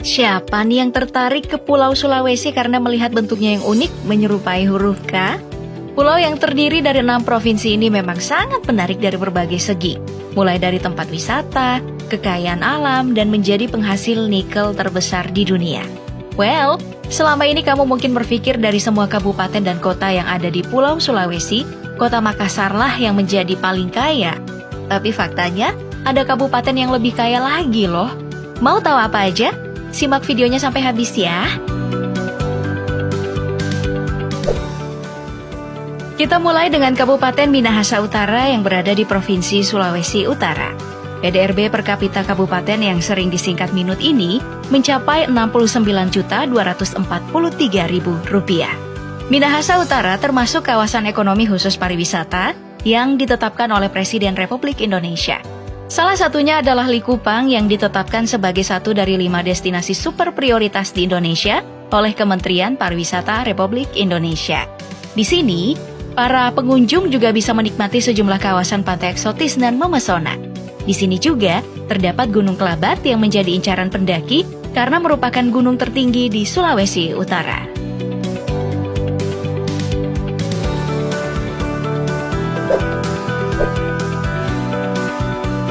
Siapa nih yang tertarik ke Pulau Sulawesi karena melihat bentuknya yang unik menyerupai huruf K? Pulau yang terdiri dari 6 provinsi ini memang sangat menarik dari berbagai segi, mulai dari tempat wisata, kekayaan alam, dan menjadi penghasil nikel terbesar di dunia. Well, selama ini kamu mungkin berpikir dari semua kabupaten dan kota yang ada di Pulau Sulawesi, kota Makassarlah yang menjadi paling kaya. Tapi faktanya, ada kabupaten yang lebih kaya lagi loh. Mau tahu apa aja? Simak videonya sampai habis ya. Kita mulai dengan Kabupaten Minahasa Utara yang berada di Provinsi Sulawesi Utara. PDRB per kapita kabupaten yang sering disingkat Minut ini mencapai Rp69.243.000. Minahasa Utara termasuk kawasan ekonomi khusus pariwisata yang ditetapkan oleh Presiden Republik Indonesia. Salah satunya adalah Likupang yang ditetapkan sebagai satu dari 5 destinasi super prioritas di Indonesia oleh Kementerian Pariwisata Republik Indonesia. Di sini, para pengunjung juga bisa menikmati sejumlah kawasan pantai eksotis dan memesona. Di sini juga terdapat Gunung Kelabat yang menjadi incaran pendaki karena merupakan gunung tertinggi di Sulawesi Utara.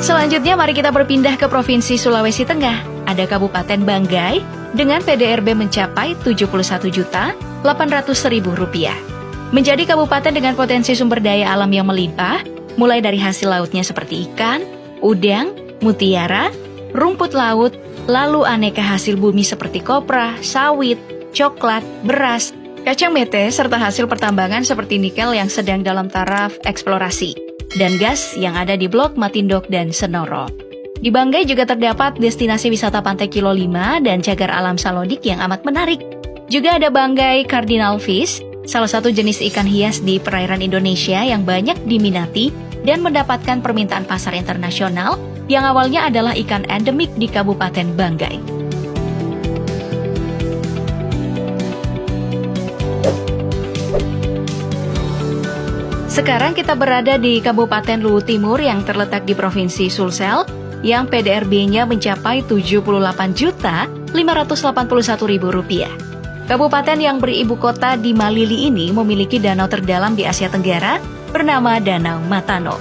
Selanjutnya mari kita berpindah ke Provinsi Sulawesi Tengah. Ada Kabupaten Banggai dengan PDRB mencapai Rp71.800.000. Menjadi kabupaten dengan potensi sumber daya alam yang melimpah, mulai dari hasil lautnya seperti ikan, udang, mutiara, rumput laut, lalu aneka hasil bumi seperti kopra, sawit, coklat, beras, kacang mete, serta hasil pertambangan seperti nikel yang sedang dalam taraf eksplorasi, dan gas yang ada di Blok Matindok dan Senoro. Di Banggai juga terdapat destinasi wisata Pantai Kilo 5 dan cagar alam Salodik yang amat menarik. Juga ada Banggai Cardinal Fish, salah satu jenis ikan hias di perairan Indonesia yang banyak diminati dan mendapatkan permintaan pasar internasional yang awalnya adalah ikan endemik di Kabupaten Banggai. Sekarang kita berada di Kabupaten Luwu Timur yang terletak di Provinsi Sulsel yang PDRB-nya mencapai Rp78.581.000. Kabupaten yang beribu kota di Malili ini memiliki danau terdalam di Asia Tenggara bernama Danau Matano.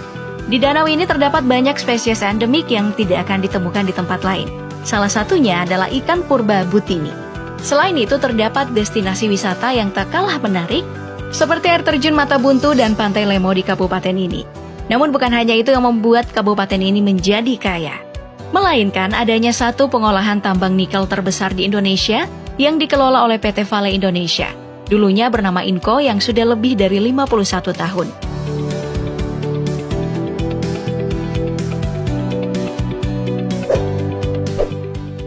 Di danau ini terdapat banyak spesies endemik yang tidak akan ditemukan di tempat lain. Salah satunya adalah ikan purba butini. Selain itu terdapat destinasi wisata yang tak kalah menarik seperti air terjun Mata Buntu dan Pantai Lemo di kabupaten ini. Namun bukan hanya itu yang membuat kabupaten ini menjadi kaya, melainkan adanya satu pengolahan tambang nikel terbesar di Indonesia yang dikelola oleh PT Vale Indonesia. Dulunya bernama Inco yang sudah lebih dari 51 tahun.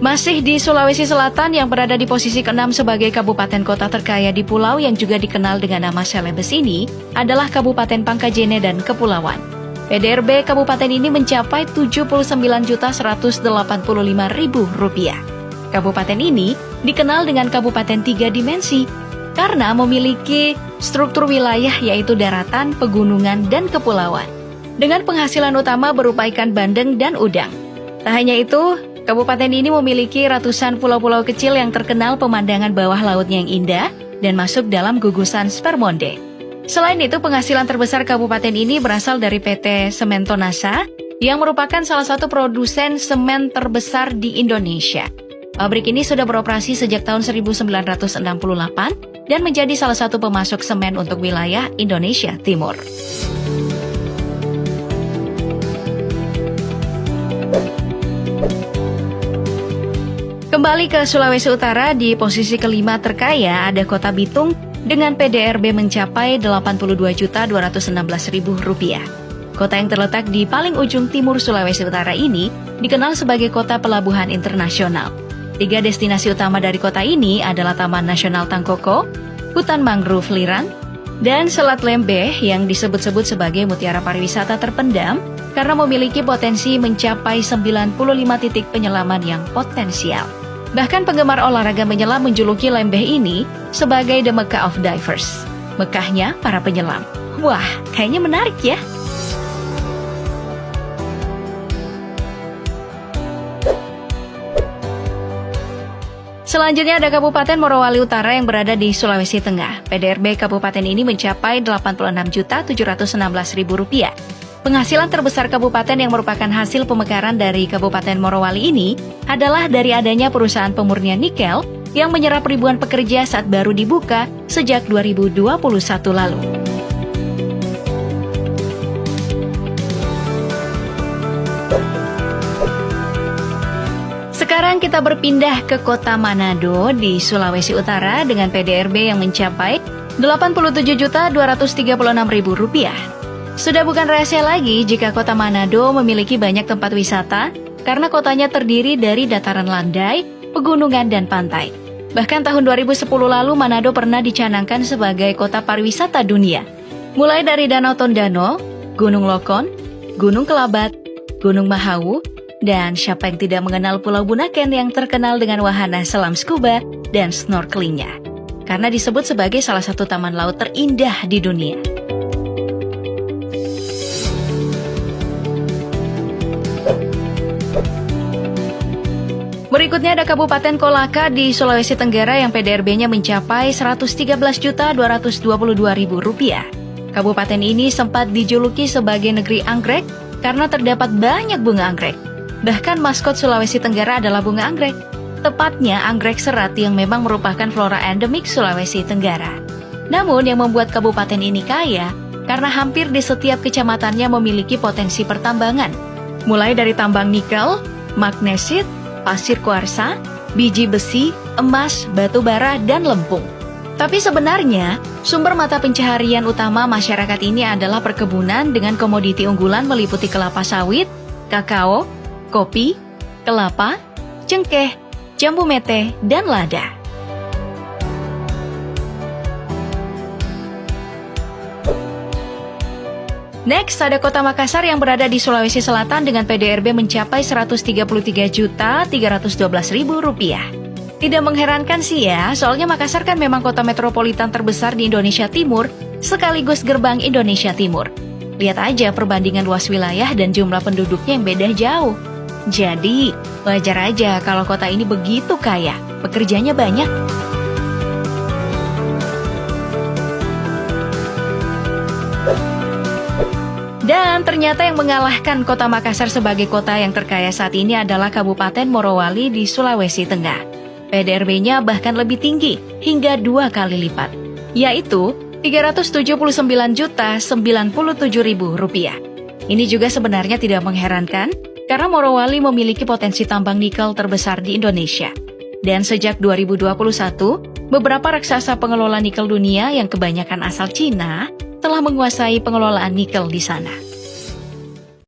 Masih di Sulawesi Selatan yang berada di posisi ke-6 sebagai kabupaten kota terkaya di pulau yang juga dikenal dengan nama Celebes ini adalah Kabupaten Pangkajene dan Kepulauan. PDRB kabupaten ini mencapai Rp79.185.000. Kabupaten ini dikenal dengan Kabupaten 3 dimensi karena memiliki struktur wilayah yaitu daratan, pegunungan, dan kepulauan. Dengan penghasilan utama berupa ikan bandeng dan udang. Tak hanya itu, kabupaten ini memiliki ratusan pulau-pulau kecil yang terkenal pemandangan bawah lautnya yang indah dan masuk dalam gugusan Spermonde. Selain itu, penghasilan terbesar kabupaten ini berasal dari PT Sementonasa yang merupakan salah satu produsen semen terbesar di Indonesia. Pabrik ini sudah beroperasi sejak tahun 1968 dan menjadi salah satu pemasok semen untuk wilayah Indonesia Timur. Kembali ke Sulawesi Utara, di posisi kelima terkaya ada Kota Bitung dengan PDRB mencapai Rp82.216.000. Kota yang terletak di paling ujung timur Sulawesi Utara ini dikenal sebagai kota pelabuhan internasional. 3 destinasi utama dari kota ini adalah Taman Nasional Tangkoko, Hutan Mangrove Lirang, dan Selat Lembeh yang disebut-sebut sebagai mutiara pariwisata terpendam karena memiliki potensi mencapai 95 titik penyelaman yang potensial. Bahkan penggemar olahraga menyelam menjuluki Lembeh ini sebagai The Mecca of Divers, Mekahnya para penyelam. Wah, kayaknya menarik ya. Selanjutnya ada Kabupaten Morowali Utara yang berada di Sulawesi Tengah. PDRB kabupaten ini mencapai Rp86.716.000. Penghasilan terbesar kabupaten yang merupakan hasil pemekaran dari Kabupaten Morowali ini adalah dari adanya perusahaan pemurnian nikel yang menyerap ribuan pekerja saat baru dibuka sejak 2021 lalu. Sekarang kita berpindah ke kota Manado di Sulawesi Utara dengan PDRB yang mencapai Rp87.236.000. Sudah bukan rahasia lagi jika kota Manado memiliki banyak tempat wisata karena kotanya terdiri dari dataran landai, pegunungan, dan pantai. Bahkan tahun 2010 lalu Manado pernah dicanangkan sebagai kota pariwisata dunia. Mulai dari Danau Tondano, Gunung Lokon, Gunung Kelabat, Gunung Mahawu, dan siapa yang tidak mengenal Pulau Bunaken yang terkenal dengan wahana selam scuba dan snorkelingnya. Karena disebut sebagai salah satu taman laut terindah di dunia. Berikutnya ada Kabupaten Kolaka di Sulawesi Tenggara yang PDRB-nya mencapai Rp113.222.000. Kabupaten ini sempat dijuluki sebagai negeri anggrek karena terdapat banyak bunga anggrek. Bahkan maskot Sulawesi Tenggara adalah bunga anggrek. Tepatnya anggrek serat yang memang merupakan flora endemik Sulawesi Tenggara. Namun yang membuat kabupaten ini kaya karena hampir di setiap kecamatannya memiliki potensi pertambangan. Mulai dari tambang nikel, magnesit, pasir kuarsa, biji besi, emas, batu bara, dan lempung. Tapi sebenarnya, sumber mata pencaharian utama masyarakat ini adalah perkebunan dengan komoditi unggulan meliputi kelapa sawit, kakao, kopi, kelapa, cengkeh, jambu mete, dan lada. Next, ada kota Makassar yang berada di Sulawesi Selatan dengan PDRB mencapai Rp133.312.000. Tidak mengherankan sih ya, soalnya Makassar kan memang kota metropolitan terbesar di Indonesia Timur, sekaligus gerbang Indonesia Timur. Lihat aja perbandingan luas wilayah dan jumlah penduduknya yang beda jauh. Jadi, wajar aja kalau kota ini begitu kaya, pekerjanya banyak. Dan ternyata yang mengalahkan kota Makassar sebagai kota yang terkaya saat ini adalah Kabupaten Morowali di Sulawesi Tengah. PDRB-nya bahkan lebih tinggi, hingga 2 kali lipat, yaitu Rp379.097.000. Ini juga sebenarnya tidak mengherankan, karena Morowali memiliki potensi tambang nikel terbesar di Indonesia. Dan sejak 2021, beberapa raksasa pengelola nikel dunia yang kebanyakan asal Cina telah menguasai pengelolaan nikel di sana.